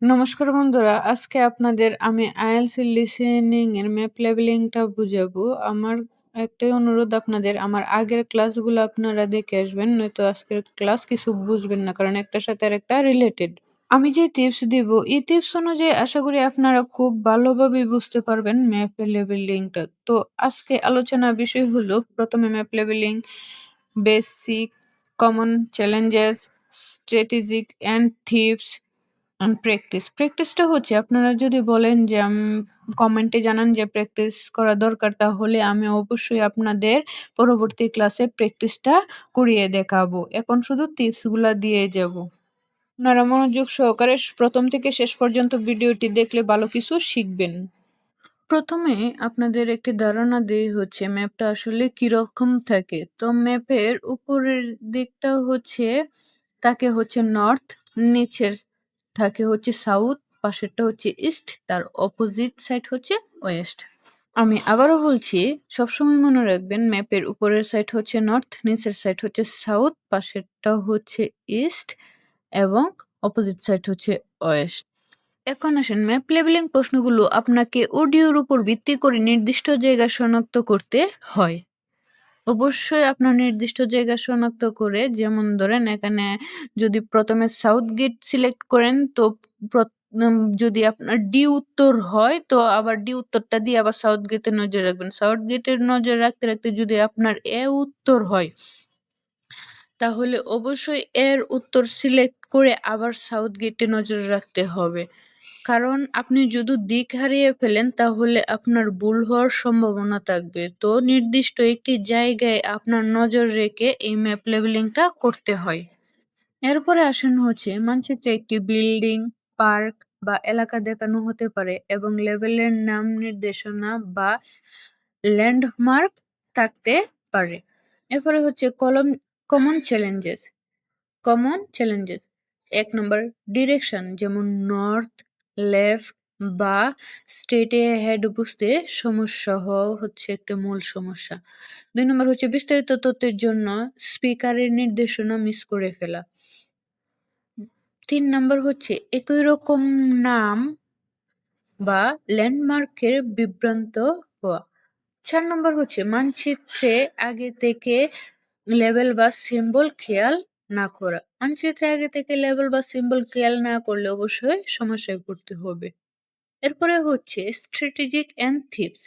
নমস্কার বন্ধুরা, আজকে আপনাদের আমি IELTS এর লিসেনিং এর ম্যাপ লেভেলিংটা বুঝাবো। আমার একটাই অনুরোধ আপনাদের, আমার আগের ক্লাসগুলো আপনারা দেখে আসবেন, নয়তো আজকের ক্লাস কিছু বুঝবেন না, কারণ একটার সাথে আরেকটা রিলেটেড। আমি যে টিপস দিব, এই টিপস অনুযায়ী আশা করি আপনারা খুব ভালোভাবে বুঝতে পারবেন ম্যাপ লেভেলিংটা। তো আজকে আলোচনার বিষয় হলো প্রথমে map leveling, basic, common, challenges, strategic and tips practice. প্র্যাকটিসটা হচ্ছে আপনারা যদি বলেন যে কমেন্টে জানান যে প্র্যাকটিস করা দরকার, তাহলে আমি অবশ্যই আপনাদের পরবর্তী ক্লাসে প্র্যাকটিসটা করিয়ে দেখাবো। এখন শুধু টিপসগুলা দিয়ে যাবো। আপনারা মনোযোগ সহকারে প্রথম থেকে শেষ পর্যন্ত ভিডিওটি দেখলে ভালো কিছু শিখবেন। প্রথমে আপনাদের একটি ধারণা দেই হচ্ছে ম্যাপটা আসলে কিরকম থাকে। তো ম্যাপের উপরের দিকটা হচ্ছে থাকে হচ্ছে নর্থ, নিচের থাকে হচ্ছে সাউথ, পাশেরটা হচ্ছে ইস্ট, তার অপোজিট সাইড হচ্ছে ওয়েস্ট। আমি আবারও বলছি, সবসময় মনে রাখবেন ম্যাপের উপরের সাইড হচ্ছে নর্থ, নিচের সাইড হচ্ছে সাউথ, পাশেরটা হচ্ছে ইস্ট এবং অপোজিট সাইড হচ্ছে ওয়েস্ট। এখন আসেন, ম্যাপ লেবেলিং প্রশ্নগুলো আপনাকে অডিওর উপর ভিত্তি করে নির্দিষ্ট জায়গা শনাক্ত করতে হয়। অবশ্যই আপনার নির্দিষ্ট জায়গা শনাক্ত করে, যেমন ধরেন এখানে যদি প্রথমে সাউথ গেট সিলেক্ট করেন, তো যদি আপনার ডি উত্তর হয়, তো আবার ডি উত্তরটা দিয়ে আবার সাউথ গেটে নজর রাখবেন। সাউথ গেটের নজর রাখতে রাখতে যদি আপনার এ উত্তর হয়, তাহলে অবশ্যই এর উত্তর সিলেক্ট করে আবার সাউথ গেটে নজর রাখতে হবে। কারণ আপনি যদি দিক হারিয়ে ফেলেন, তাহলে আপনার ভুল হওয়ার সম্ভাবনা থাকবে। তো নির্দিষ্ট একটি জায়গায় আপনার নজর রেখে এই ম্যাপ লেবেলিংটা করতে হয়। এরপরে আসেন হচ্ছে মানচিত্রে একটি বিল্ডিং, পার্ক বা এলাকা দেখানো হতে পারে এবং লেবেলের নাম নির্দেশনা বা ল্যান্ডমার্ক থাকতে পারে। এরপরে হচ্ছে কমন চ্যালেঞ্জেস। কমন চ্যালেঞ্জেস ১ নম্বর ডিরেকশন, যেমন নর্থ, লেফট বা স্ট্রেট হেড বুঝতে সমস্যা হওয়া হচ্ছে একটা মূল সমস্যা। ২ নম্বর হচ্ছে বিস্তারিত তথ্যের জন্য স্পিকারের নির্দেশনা মিস করে ফেলা। ৩ নম্বর হচ্ছে একই রকম নাম বা ল্যান্ডমার্কের বিভ্রান্ত হওয়া। ৪ নম্বর হচ্ছে মানচিত্রে আগে থেকে লেবেল বা সিম্বল খেয়াল না করা। মানচিত্রে আগে থেকে লেবেল বা সিম্বল খেয়াল না করলে অবশ্যই সমস্যায় পড়তে হবে। এরপরে হচ্ছে strategic and tips.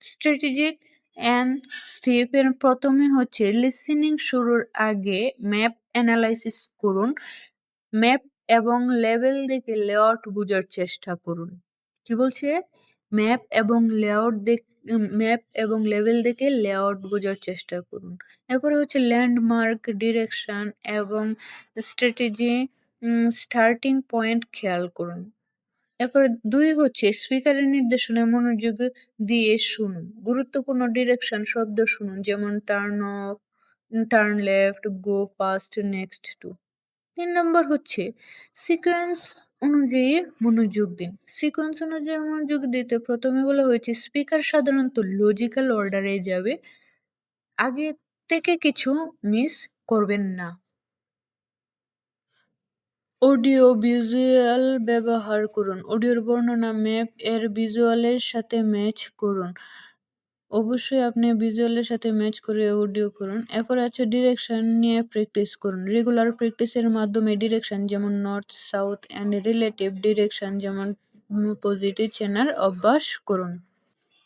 Strategic and tip এর প্রথমে হচ্ছে লিসেনিং শুরুর আগে ম্যাপ অ্যানালাইসিস করুন। ম্যাপ এবং লেবেল দেখে লেআউট বোঝার চেষ্টা করুন। কি বলছে? ম্যাপ এবং ম্যাপ এবং লেবেল দেখে লেআউট বোঝার চেষ্টা করুন। এরপরে হচ্ছে ল্যান্ডমার্ক, ডিরেকশন এবং স্ট্র্যাটেজি স্টার্টিং পয়েন্ট খেয়াল করুন। এরপরে ২ হচ্ছে স্পিকারের নির্দেশনায় মনোযোগ দিয়ে শুনুন। গুরুত্বপূর্ণ ডিরেকশন শব্দ শুনুন, যেমন turn off, turn left, go fast, next to. ৩ নম্বর হচ্ছে সিকোয়েন্স অনুযায়ী মনোযোগ দিন। সিকোয়েন্স অনুযায়ী মনোযোগ দিতে প্রথমে বলা হয়েছে স্পিকার সাধারণত লজিক্যাল অর্ডারে যাবে। আগে থেকে কিছু মিস করবেন না। অডিও ভিজুয়াল ব্যবহার করুন। অডিওর বর্ণনা ম্যাপ এর ভিজুয়ালের সাথে ম্যাচ করুন। অবশ্যই আপনি ভিজুয়ালের সাথে ম্যাচ করে অডিও করুন। এরপরে আছে ডিরেকশন নিয়ে প্র্যাকটিস করুন। রেগুলার প্র্যাকটিসের মাধ্যমে ডিরেকশন যেমন north, south and relative direction যেমন পজিটিভ চেনার অভ্যাস করুন।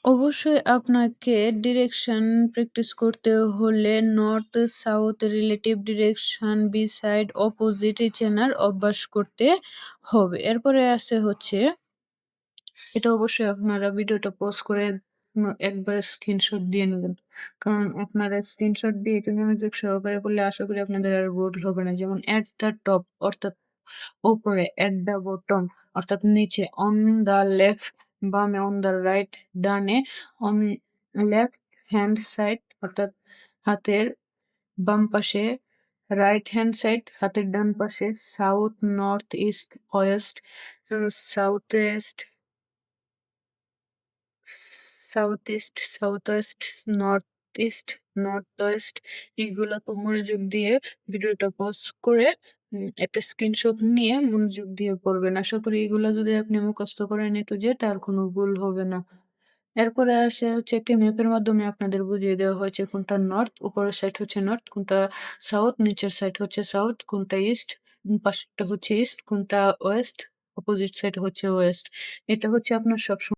অবশ্যই আপনাকে ডিরেকশন প্র্যাকটিস করতে হলে north, south, relative direction, beside, opposite চেনার অভ্যাস করতে হবে। এরপরে আছে হচ্ছে, এটা অবশ্যই আপনারা ভিডিওটা পজ করে একবারে স্ক্রিনশট দিয়ে নেবেন। কারণ আপনারা স্ক্রিনশট দিয়ে একটু মনোযোগ সহকারে করলে আশা করি আপনাদের আর ভুল হবে না। যেমন এট দ্য টপ অর্থাৎ উপরে, এট দ্য বটম অর্থাৎ নিচে, অন দ্য লেফট বামে, অন দ্য রাইট ডানে, অন লেফট হ্যান্ড সাইড অর্থাৎ হাতের বাম পাশে, রাইট হ্যান্ড সাইড হাতের ডান পাশে, south, north, east, West, south West, south east, south West, north east, north, West এগুলা খুব মনোযোগ দিয়ে ভিডিওটা পজ করে একটা স্ক্রিনশট নিয়ে মনোযোগ দিয়ে পড়বেন। আশা করি এগুলা যদি আপনি মুখস্থ করেন A to Z আর কোনো ভুল হবে না। এরপরে আসে হচ্ছে একটি ম্যাপের মাধ্যমে আপনাদের বুঝিয়ে দেওয়া হয়েছে কোনটা নর্থ, উপরের সাইড হচ্ছে নর্থ, কোনটা সাউথ, নিচের সাইড হচ্ছে সাউথ, কোনটা ইস্ট, পাশেরটা হচ্ছে ইস্ট, কোনটা ওয়েস্ট, অপোজিট সাইড হচ্ছে ওয়েস্ট। এটা হচ্ছে আপনার সবসময়